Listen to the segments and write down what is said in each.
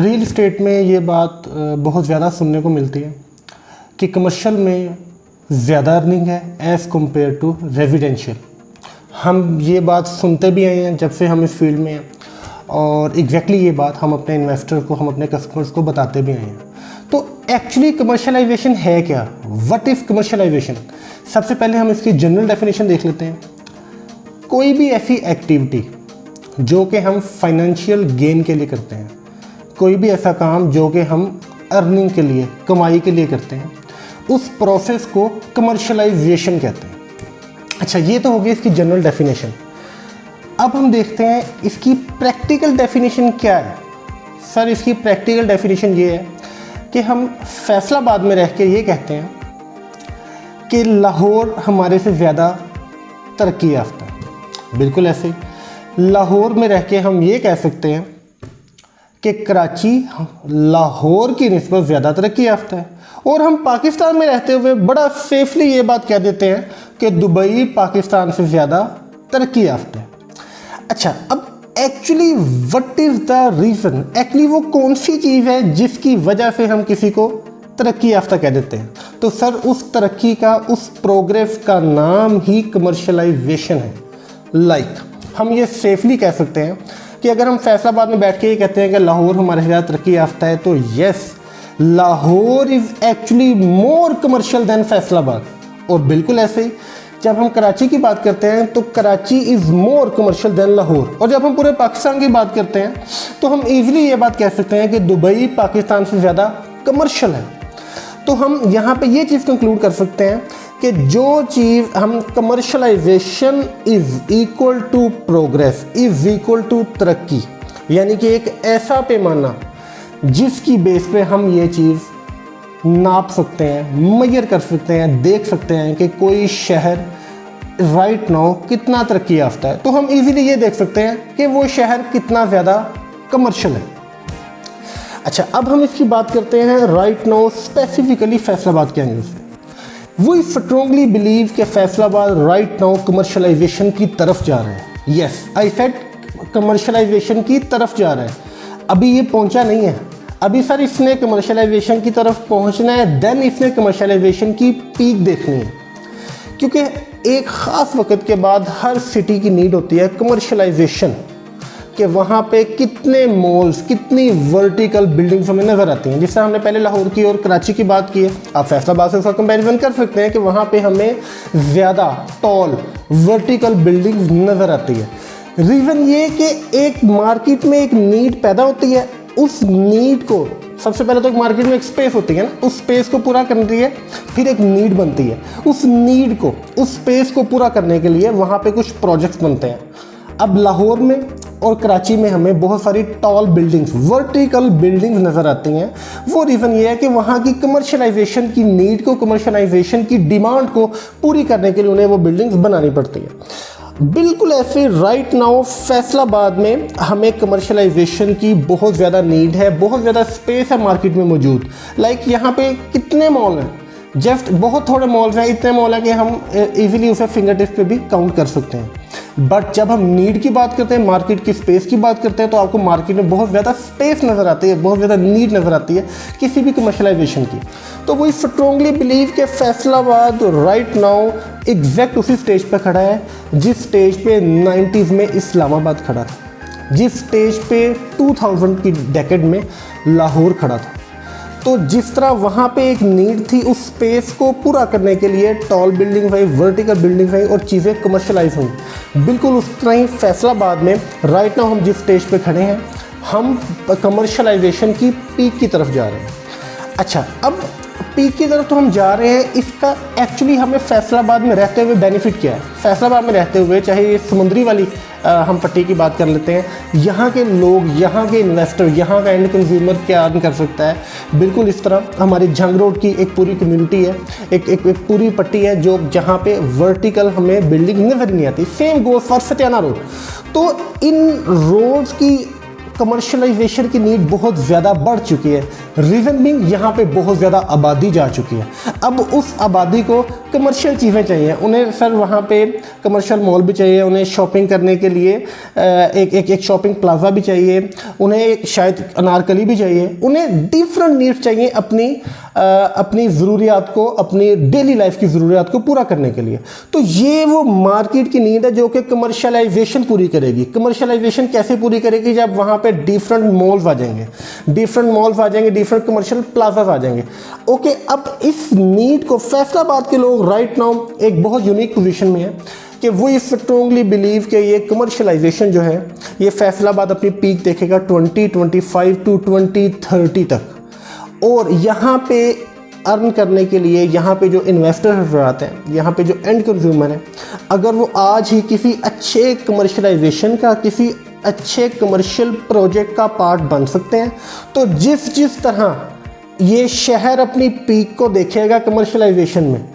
Real estate में ये बात बहुत ज़्यादा सुनने को मिलती है कि कमर्शियल में ज़्यादा अर्निंग है एज़ कम्पेयर टू रेजिडेंशियल। हम ये बात सुनते भी आए हैं जब से हम इस फील्ड में हैं, और एग्जैक्टली ये बात हम अपने इन्वेस्टर को, हम अपने कस्टमर्स को बताते भी आए हैं। तो एक्चुअली कमर्शलाइजेशन है क्या? What is commercialisation? सबसे पहले हम इसकी जनरल डेफिनेशन देख लेते हैं। कोई भी ऐसी एक्टिविटी जो कि हम फाइनेंशियल गेन के लिए करते हैं, कोई भी ऐसा काम जो कि हम अर्निंग के लिए, कमाई के लिए करते हैं, उस प्रोसेस को कमर्शलाइजेशन कहते हैं। अच्छा, ये तो हो गई इसकी जनरल डेफिनेशन। अब हम देखते हैं इसकी प्रैक्टिकल डेफिनेशन क्या है। सर, इसकी प्रैक्टिकल डेफिनेशन ये है कि हम फैसलाबाद में रह के ये कहते हैं कि लाहौर हमारे से ज़्यादा तरक्की याफ्ता है। बिल्कुल ऐसे लाहौर में रह के हम ये कह सकते हैं कि कराची लाहौर की निस्बत ज़्यादा तरक्की याफ्ता है, और हम पाकिस्तान में रहते हुए बड़ा सेफली ये बात कह देते हैं कि दुबई पाकिस्तान से ज़्यादा तरक्की याफ्ता है। अच्छा, अब actually what is the reason? Actually वो कौन सी चीज़ है जिसकी वजह से हम किसी को तरक्की याफ्ता कह देते हैं? तो सर, उस तरक्की का, उस प्रोग्रेस का नाम ही कमर्शलाइजेशन है। हम ये सेफली कह सकते हैं कि अगर हम फैसलाबाद में बैठ के ये कहते हैं कि लाहौर हमारे से ज़्यादा तरक्की याफ्ता है, तो yes, Lahore is actually more commercial than Faisalabad. और बिल्कुल ऐसे ही जब हम कराची की बात करते हैं तो Karachi is more commercial than Lahore. और जब हम पूरे पाकिस्तान की बात करते हैं तो हम ईज़िली ये बात कह सकते हैं कि दुबई पाकिस्तान से ज़्यादा कमर्शियल है। तो हम यहाँ पे ये चीज़ कंक्लूड कर सकते हैं कि जो चीज़ हम commercialization is equal to progress is equal to तरक्की, यानी कि एक ऐसा पैमाना जिसकी बेस पे हम ये चीज़ नाप सकते हैं, मेजर कर सकते हैं, देख सकते हैं कि कोई शहर राइट नाउ कितना तरक्की याफ्ता है, तो हम इजीली ये देख सकते हैं कि वो शहर कितना ज़्यादा कमर्शियल है। अच्छा, अब हम इसकी बात करते हैं राइट नाउ स्पेसिफिकली फैसलाबाद के एंगल से। वी स्ट्रॉन्गली बिलीव कि फैसलाबाद राइट नाउ कमर्शलाइजेशन की तरफ जा रहा है। यस, आई सेड कमर्शलाइजेशन की तरफ जा रहा है। अभी ये पहुंचा नहीं है। अभी सर इसने कमर्शलाइजेशन की तरफ पहुंचना है, देन इसने कमर्शलाइजेशन की पीक देखनी है, क्योंकि एक ख़ास वक्त के बाद हर सिटी की नीड होती है कमर्शलाइजेशन, कि वहाँ पे कितने मॉल्स, कितनी वर्टिकल बिल्डिंग्स हमें नज़र आती हैं। जिससे हमने पहले लाहौर की और कराची की बात की है, आप फैसलाबाद से उसका कंपैरिजन कर सकते हैं कि वहाँ पे हमें ज़्यादा टॉल वर्टिकल बिल्डिंग्स नज़र आती है। रीज़न ये कि एक मार्केट में एक नीड पैदा होती है, उस नीड को सबसे पहले तो एक मार्केट में एक स्पेस होती है ना, उस स्पेस को पूरा करती है, फिर एक नीड बनती है। उस नीड को, उस स्पेस को पूरा करने के लिए वहाँ पे कुछ प्रोजेक्ट्स बनते हैं। अब लाहौर में और कराची में हमें बहुत सारी टॉल बिल्डिंग्स, वर्टिकल बिल्डिंग्स नज़र आती हैं। वो रीज़न ये है कि वहाँ की कमर्शलाइजेशन की नीड को, कमर्शलाइजेशन की डिमांड को पूरी करने के लिए उन्हें वो बिल्डिंग्स बनानी पड़ती है। बिल्कुल ऐसे राइट नाउ फैसलाबाद में हमें कमर्शलाइजेशन की बहुत ज़्यादा नीड है, बहुत ज़्यादा स्पेस है मार्केट में मौजूद। यहाँ पे कितने मॉल हैं, जस्ट बहुत थोड़े मॉल्स हैं, इतने मॉल हैं कि हम इजीली उसे फिंगर टिप पे भी काउंट कर सकते हैं। बट जब हम नीड की बात करते हैं, मार्केट की स्पेस की बात करते हैं, तो आपको मार्केट में बहुत ज़्यादा स्पेस नज़र आती है, बहुत ज़्यादा नीड नज़र आती है किसी भी कमर्शलाइजेशन की। तो वो स्ट्रॉन्गली बिलीव कि फैसलाबाद राइट नाउ एग्जैक्ट उसी स्टेज पर खड़ा है जिस स्टेज पे 90s में इस्लामाबाद खड़ा था, जिस स्टेज पे 2000 की डेकेड में लाहौर खड़ा था। तो जिस तरह वहाँ पे एक नीड थी, उस स्पेस को पूरा करने के लिए टॉल बिल्डिंग आई, वर्टिकल बिल्डिंग आई और चीज़ें कमर्शलाइज हुई। बिल्कुल उस तरह ही फैसलाबाद में राइट नाउ हम जिस स्टेज पे खड़े हैं, हम कमर्शलाइजेशन की पीक की तरफ जा रहे हैं। अच्छा, अब पीक की तरफ तो हम जा रहे हैं, इसका एक्चुअली हमें फैसलाबाद में रहते हुए बेनिफिट क्या है? फैसलाबाद में रहते हुए, चाहे ये समुद्री वाली हम पट्टी की बात कर लेते हैं, यहाँ के लोग, यहाँ के इन्वेस्टर, यहाँ का एंड कंज्यूमर क्या अर्न कर सकता है? बिल्कुल इस तरह हमारी जंग रोड की एक पूरी कम्युनिटी है, एक पूरी पट्टी है जो जहाँ पे वर्टिकल हमें बिल्डिंग नजर नहीं आती। Same goes for Satiana road. तो इन रोड्स की कमर्शलाइजेशन की नीड बहुत ज़्यादा बढ़ चुकी है। रीज़न बीइंग यहाँ पे बहुत ज़्यादा आबादी जा चुकी है। अब उस आबादी को कमर्शियल चीज़ें चाहिए, उन्हें सर वहाँ पे कमर्शियल मॉल भी चाहिए, उन्हें शॉपिंग करने के लिए एक शॉपिंग प्लाजा भी चाहिए, उन्हें शायद अनारकली भी चाहिए, उन्हें डिफरेंट नीड्स चाहिए अपनी ज़रूरियात को, अपनी डेली लाइफ की ज़रूरियात को पूरा करने के लिए। तो ये वो मार्केट की नीड है जो कि कमर्शलाइजेशन पूरी करेगी। कमर्शलाइजेशन कैसे पूरी करेगी? जब वहाँ पे डिफरेंट मॉल्स आ जाएंगे, डिफरेंट कमर्शियल प्लाजाज आ जाएंगे। ओके, अब इस नीड को फैसलाबाद के लोग राइट नाउ एक बहुत यूनिक पोजीशन में है कि वो स्ट्रॉन्गली बिलीव कि ये कमर्शलाइजेशन जो है ये फैसलाबाद अपनी पीक देखेगा 2025 टू 2030 तक। और यहाँ पे अर्न करने के लिए यहाँ पे जो इन्वेस्टर आते हैं, यहाँ पे जो एंड कंज्यूमर है, अगर वो आज ही किसी अच्छे कमर्शलाइजेशन का, किसी अच्छे कमर्शियल प्रोजेक्ट का पार्ट बन सकते हैं, तो जिस तरह ये शहर अपनी पीक को देखेगा कमर्शलाइजेशन में,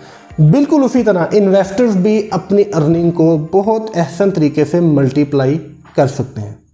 बिल्कुल उसी तरह इन्वेस्टर्स भी अपनी अर्निंग को बहुत अहसन तरीके से मल्टीप्लाई कर सकते हैं।